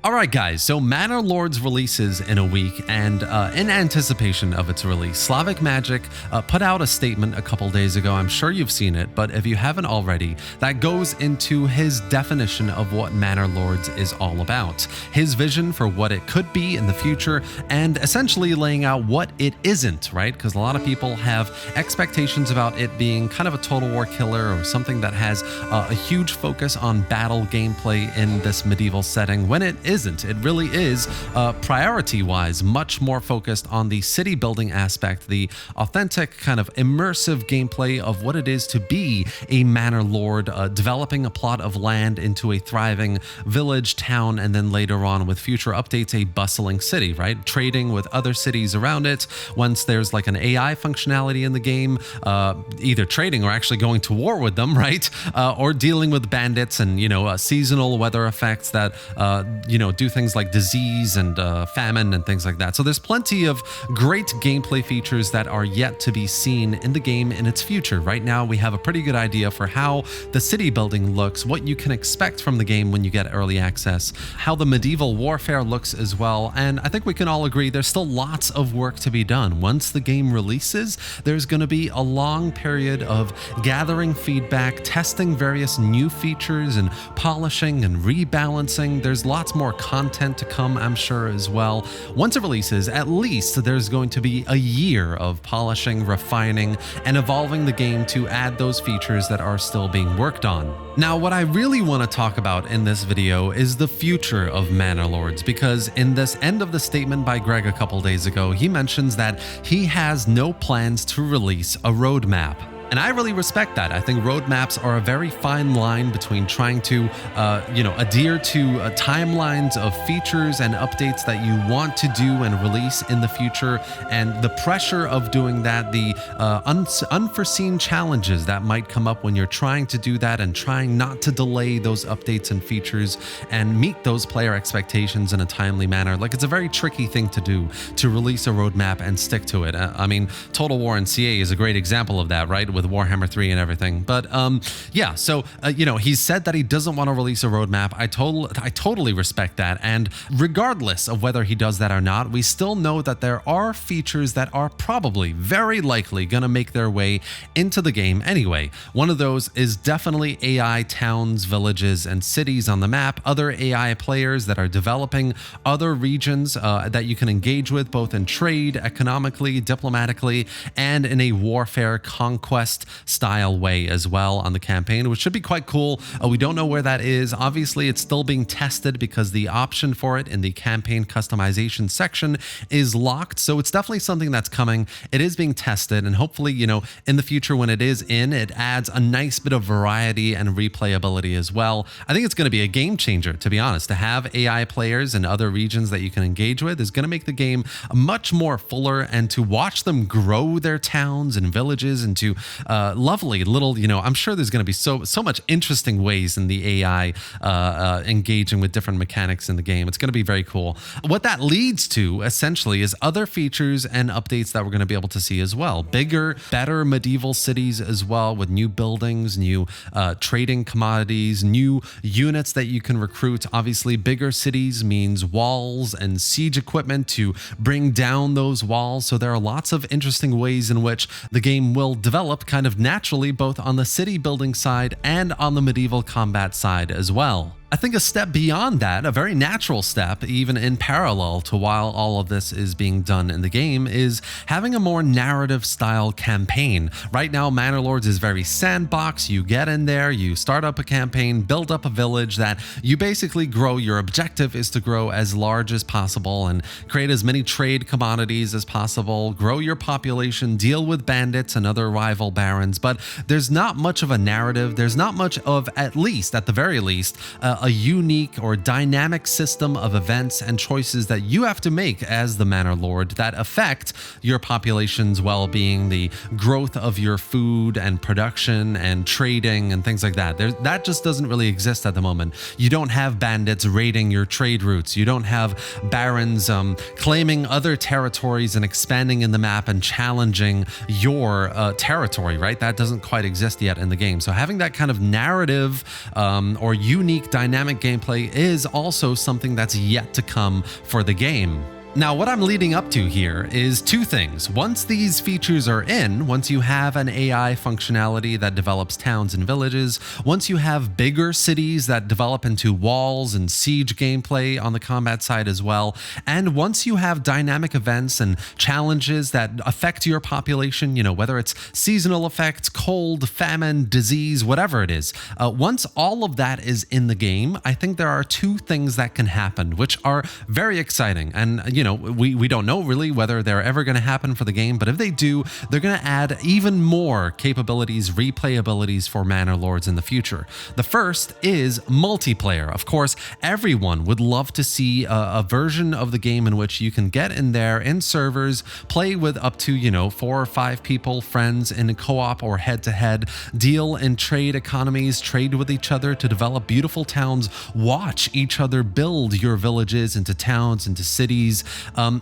Alright guys, so Manor Lords releases in a week, and in anticipation of its release, Slavic Magic put out a statement a couple days ago. I'm sure you've seen it, but if you haven't already, that goes into his definition of what Manor Lords is all about, his vision for what it could be in the future, and essentially laying out what it isn't, right? Because a lot of people have expectations about it being kind of a Total War killer or something that has a huge focus on battle gameplay in this medieval setting, when it isn't. It really is, priority-wise, much more focused on the city building aspect, the authentic kind of immersive gameplay of what it is to be a Manor Lord, developing a plot of land into a thriving village, town, and then later on with future updates, a bustling city, right? Trading with other cities around it. Once there's like an AI functionality in the game, either trading or actually going to war with them, right? Or dealing with bandits and, seasonal weather effects that, do things like disease and famine and things like that. So there's plenty of great gameplay features that are yet to be seen in the game in its future. Right now, we have a pretty good idea for how the city building looks, what you can expect from the game when you get early access, how the medieval warfare looks as well. And I think we can all agree there's still lots of work to be done. Once the game releases, there's going to be a long period of gathering feedback, testing various new features and polishing and rebalancing. There's lots more content to come, I'm sure, as well. Once it releases, at least there's going to be a year of polishing, refining, and evolving the game to add those features that are still being worked on. Now, what I really want to talk about in this video is the future of Manor Lords, because in this end of the statement by Greg a couple days ago, he mentions that he has no plans to release a roadmap. And I really respect that. I think roadmaps are a very fine line between trying to, adhere to timelines of features and updates that you want to do and release in the future, and the pressure of doing that, the unforeseen challenges that might come up when you're trying to do that and trying not to delay those updates and features and meet those player expectations in a timely manner. Like, it's a very tricky thing to do, to release a roadmap and stick to it. I mean, Total War and CA is a great example of that, right? With Warhammer 3 and everything. But he's said that he doesn't want to release a roadmap. I totally respect that. And regardless of whether he does that or not, we still know that there are features that are probably very likely going to make their way into the game anyway. One of those is definitely AI towns, villages, and cities on the map, other AI players that are developing other regions that you can engage with, both in trade, economically, diplomatically, and in a warfare conquest style way as well on the campaign, which should be quite cool. We don't know where that is. Obviously, it's still being tested because the option for it in the campaign customization section is locked. So it's definitely something that's coming. It is being tested, and hopefully, in the future when it is in, it adds a nice bit of variety and replayability as well. I think it's going to be a game changer, to be honest. To have AI players in other regions that you can engage with is going to make the game much more fuller, and to watch them grow their towns and villages into lovely little, I'm sure there's going to be so much interesting ways in the AI engaging with different mechanics in the game. It's going to be very cool. What that leads to essentially is other features and updates that we're going to be able to see as well. Bigger, better medieval cities as well, with new buildings, new trading commodities, new units that you can recruit. Obviously, bigger cities means walls and siege equipment to bring down those walls. So there are lots of interesting ways in which the game will develop kind of naturally, both on the city building side and on the medieval combat side as well. I think a step beyond that, a very natural step, even in parallel to while all of this is being done in the game, is having a more narrative style campaign. Right now, Manor Lords is very sandbox. You get in there, you start up a campaign, build up a village that you basically grow. Your objective is to grow as large as possible and create as many trade commodities as possible, grow your population, deal with bandits and other rival barons. But there's not much of a narrative. There's not much of, at the very least, a unique or dynamic system of events and choices that you have to make as the Manor Lord that affect your population's well-being, the growth of your food and production and trading and things like that. That just doesn't really exist at the moment. You don't have bandits raiding your trade routes. You don't have barons claiming other territories and expanding in the map and challenging your territory, right? That doesn't quite exist yet in the game. So having that kind of narrative or unique dynamic dynamic gameplay is also something that's yet to come for the game. Now, what I'm leading up to here is two things. Once these features are in, once you have an AI functionality that develops towns and villages, once you have bigger cities that develop into walls and siege gameplay on the combat side as well, and once you have dynamic events and challenges that affect your population, whether it's seasonal effects, cold, famine, disease, whatever it is, once all of that is in the game, I think there are two things that can happen, which are very exciting. And, we don't know really whether they're ever going to happen for the game, but if they do, they're going to add even more capabilities, replayabilities for Manor Lords in the future. The first is multiplayer. Of course, everyone would love to see a version of the game in which you can get in there in servers, play with up to, 4 or 5 people, friends in a co-op or head-to-head, deal in trade economies, trade with each other to develop beautiful towns, watch each other build your villages into towns, into cities,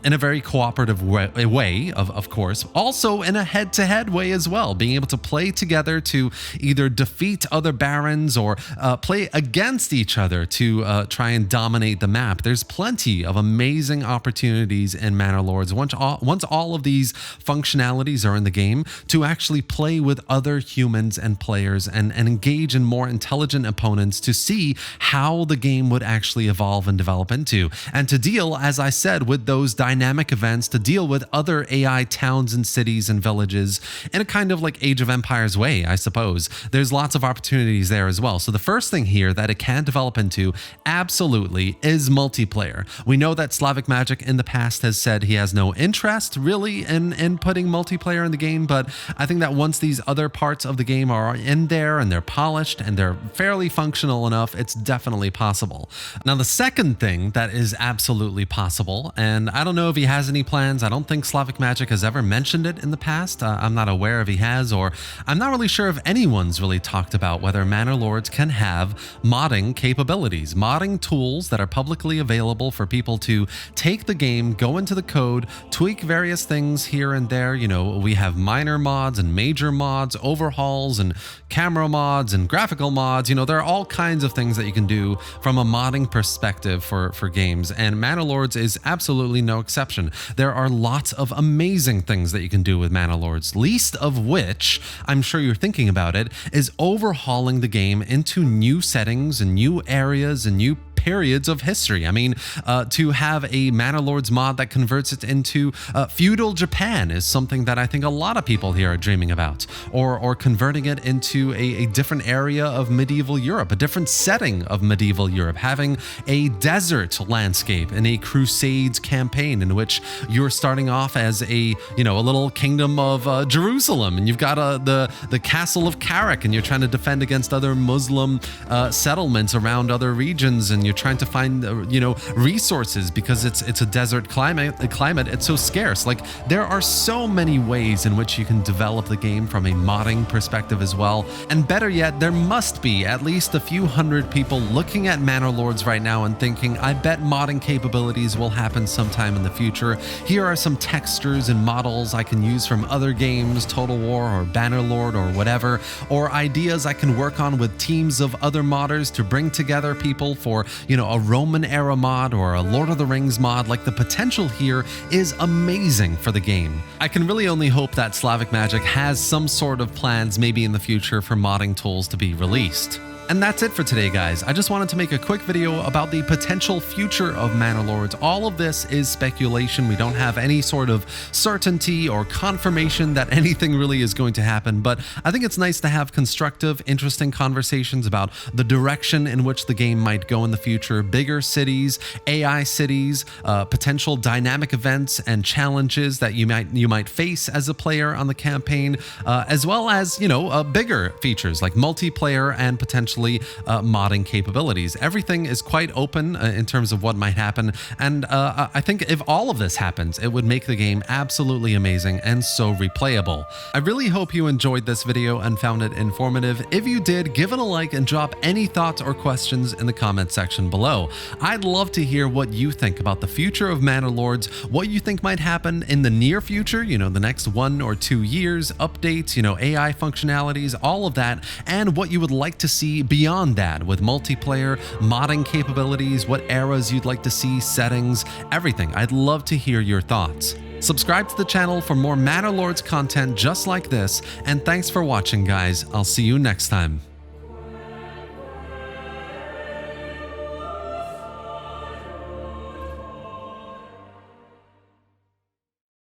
in a very cooperative way, of course. Also in a head-to-head way as well, being able to play together to either defeat other barons or play against each other to try and dominate the map. There's plenty of amazing opportunities in Manor Lords once all of these functionalities are in the game to actually play with other humans and players and engage in more intelligent opponents to see how the game would actually evolve and develop into, and to deal, as I said, with those dynamic events, to deal with other AI towns and cities and villages in a kind of like Age of Empires way, I suppose. There's lots of opportunities there as well. So the first thing here that it can develop into absolutely is multiplayer. We know that Slavic Magic in the past has said he has no interest really in putting multiplayer in the game, but I think that once these other parts of the game are in there and they're polished and they're fairly functional enough, it's definitely possible. Now, the second thing that is absolutely possible, and I don't know if he has any plans. I don't think Slavic Magic has ever mentioned it in the past. I'm not aware if he has, or I'm not really sure if anyone's really talked about whether Manor Lords can have modding capabilities, modding tools that are publicly available for people to take the game, go into the code, tweak various things here and there. We have minor mods and major mods, overhauls and camera mods and graphical mods. There are all kinds of things that you can do from a modding perspective for games, and Manor Lords is absolutely no exception. There are lots of amazing things that you can do with Manor Lords, least of which, I'm sure you're thinking about it, is overhauling the game into new settings and new areas and new periods of history. I mean, to have a Manor Lords mod that converts it into feudal Japan is something that I think a lot of people here are dreaming about, or converting it into a different area of medieval Europe, a different setting of medieval Europe, having a desert landscape in a Crusades campaign in which you're starting off as a little kingdom of Jerusalem, and you've got the castle of Carrick, and you're trying to defend against other Muslim settlements around other regions, and you're trying to find resources because it's a desert climate. It's so scarce. Like, there are so many ways in which you can develop the game from a modding perspective as well. And better yet, there must be at least a few hundred people looking at Manor Lords right now and thinking, I bet modding capabilities will happen sometime in the future. Here are some textures and models I can use from other games, Total War or Banner Lord or whatever, or ideas I can work on with teams of other modders to bring together people for a Roman era mod or a Lord of the Rings mod. Like, the potential here is amazing for the game. I can really only hope that Slavic Magic has some sort of plans maybe in the future for modding tools to be released. And that's it for today, guys. I just wanted to make a quick video about the potential future of Manor Lords. All of this is speculation. We don't have any sort of certainty or confirmation that anything really is going to happen, but I think it's nice to have constructive, interesting conversations about the direction in which the game might go in the future, bigger cities, AI cities, potential dynamic events and challenges that you might face as a player on the campaign, as well as, bigger features like multiplayer and potentially modding capabilities. Everything is quite open in terms of what might happen, and I think if all of this happens, it would make the game absolutely amazing and so replayable. I really hope you enjoyed this video and found it informative. If you did, give it a like and drop any thoughts or questions in the comment section below. I'd love to hear what you think about the future of Manor Lords, what you think might happen in the near future, the next 1 or 2 years, updates, AI functionalities, all of that, and what you would like to see beyond that with multiplayer, modding capabilities, what eras you'd like to see, settings, everything. I'd love to hear your thoughts. Subscribe to the channel for more Manor Lords content just like this, and thanks for watching, guys. I'll see you next time.